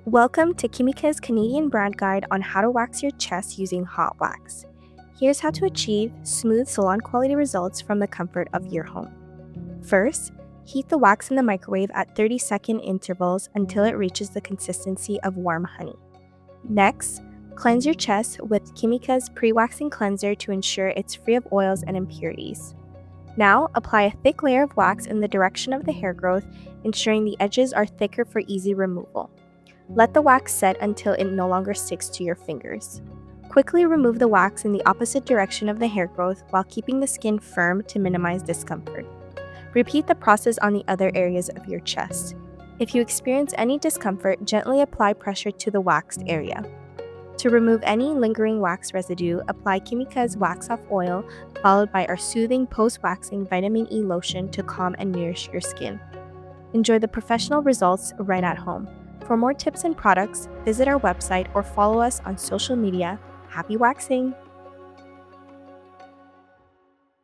Welcome to Kimika's Canadian brand guide on how to wax your chest using hot wax. Here's how to achieve smooth salon quality results from the comfort of your home. First, heat the wax in the microwave at 30-second intervals until it reaches the consistency of warm honey. Next, cleanse your chest with Kimika's pre-waxing cleanser to ensure it's free of oils and impurities. Now, apply a thick layer of wax in the direction of the hair growth, ensuring the edges are thicker for easy removal. Let the wax set until it no longer sticks to your fingers. Quickly remove the wax in the opposite direction of the hair growth while keeping the skin firm to minimize discomfort. Repeat the process on the other areas of your chest. If you experience any discomfort, gently apply pressure to the waxed area. To remove any lingering wax residue, apply Kimika's Wax Off Oil, followed by our soothing post-waxing vitamin E lotion to calm and nourish your skin. Enjoy the professional results right at home. For more tips and products, visit our website or follow us on social media. Happy waxing!